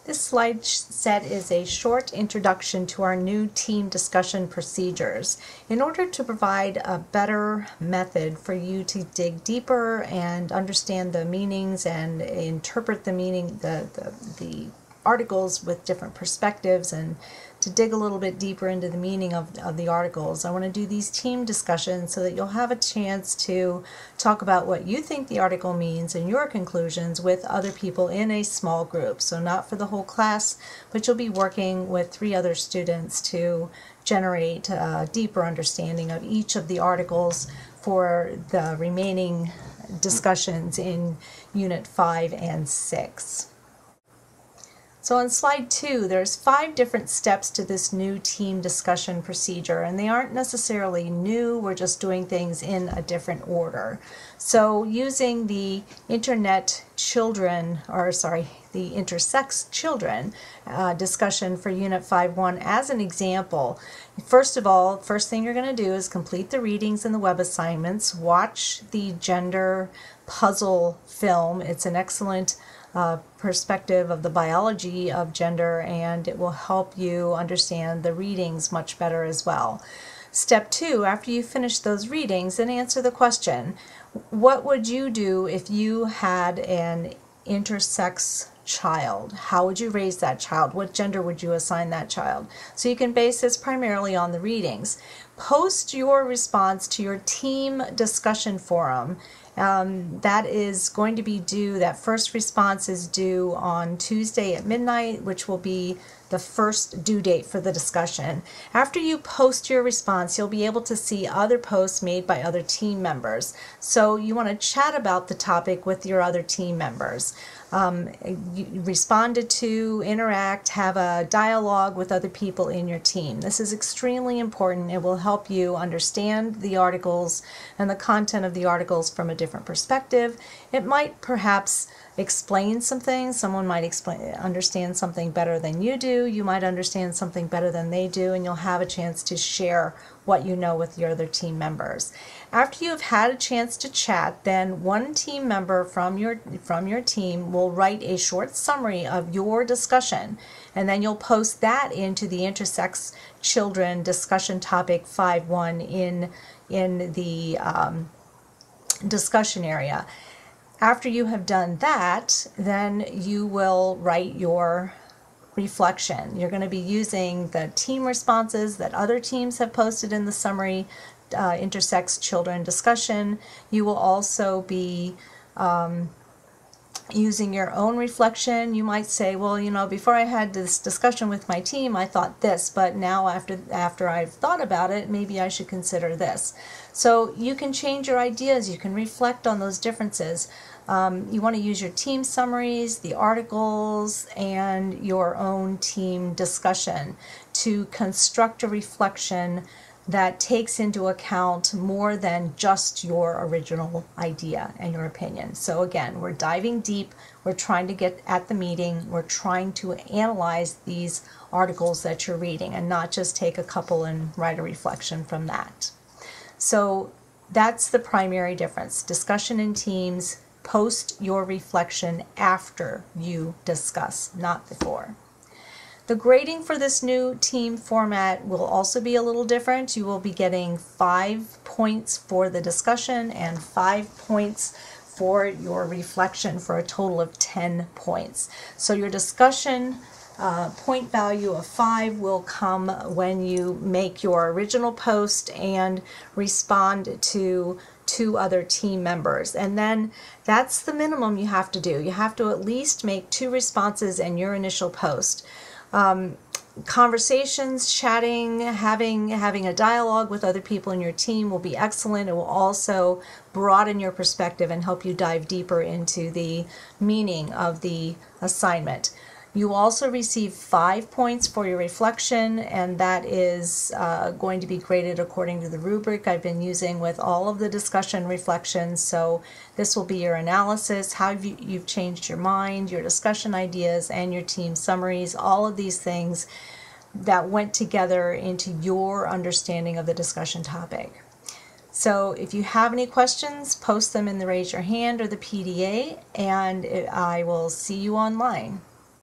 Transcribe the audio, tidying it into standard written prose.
This slide set is a short introduction to our new team discussion procedures. In order to provide a better method for you to dig deeper and understand the meanings and interpret the meaning, the articles with different perspectives, and to dig a little bit deeper into the meaning of the articles, I want to do these team discussions so that you'll have a chance to talk about what you think the article means and your conclusions with other people in a small group. So not for the whole class, but you'll be working with 3 other students to generate a deeper understanding of each of the articles for the remaining discussions in Unit 5 and 6. So on slide 2, there's 5 different steps to this new team discussion procedure, and they aren't necessarily new, we're just doing things in a different order. So using the intersex children discussion for Unit 5.1 as an example, first of all, first thing you're going to do is complete the readings and the web assignments, watch the gender puzzle film. It's an excellent perspective of the biology of gender, and it will help you understand the readings much better as well. Step 2, after you finish those readings, then answer the question, what would you do if you had an intersex child? How would you raise that child? What gender would you assign that child? So you can base this primarily on the readings. Post your response to your team discussion forum. That is going to be due, that first response is due on Tuesday at midnight, which will be the first due date for the discussion. After you post your response, you'll be able to see other posts made by other team members. So you want to chat about the topic with your other team members. Respond to, interact, have a dialogue with other people in your team. This is extremely important. It will help you understand the articles and the content of the articles from a different perspective. It might perhaps explain some things. Someone might understand something better than you do. You might understand something better than they do, and you'll have a chance to share what you know with your other team members. After you have had a chance to chat, then one team member from your team will write a short summary of your discussion, and then you'll post that into the intersex children discussion topic 5.1 in the discussion area. After you have done that, then you will write your reflection. You're going to be using the team responses that other teams have posted in the summary intersex children discussion. You will also be using your own reflection. You might say, well, you know, before I had this discussion with my team, I thought this, but now after I've thought about it, maybe I should consider this. So you can change your ideas, you can reflect on those differences. You want to use your team summaries, the articles, and your own team discussion to construct a reflection that takes into account more than just your original idea and your opinion. So again, we're diving deep, we're trying to get at the meaning, we're trying to analyze these articles that you're reading and not just take a couple and write a reflection from that. So that's the primary difference. Discussion in teams, post your reflection after you discuss, not before. The grading for this new team format will also be a little different. You will be getting 5 points for the discussion and 5 points for your reflection, for a total of 10 points. So your discussion point value of 5 will come when you make your original post and respond to 2 other team members, and then that's the minimum you have to do. You have to at least make 2 responses in your initial post. Conversations, chatting, having a dialogue with other people in your team will be excellent. It will also broaden your perspective and help you dive deeper into the meaning of the assignment. You will also receive 5 points for your reflection, and that is going to be graded according to the rubric I've been using with all of the discussion reflections. So this will be your analysis, how you've changed your mind, your discussion ideas, and your team summaries, all of these things that went together into your understanding of the discussion topic. So if you have any questions, post them in the Raise Your Hand or the PDA, and I will see you online.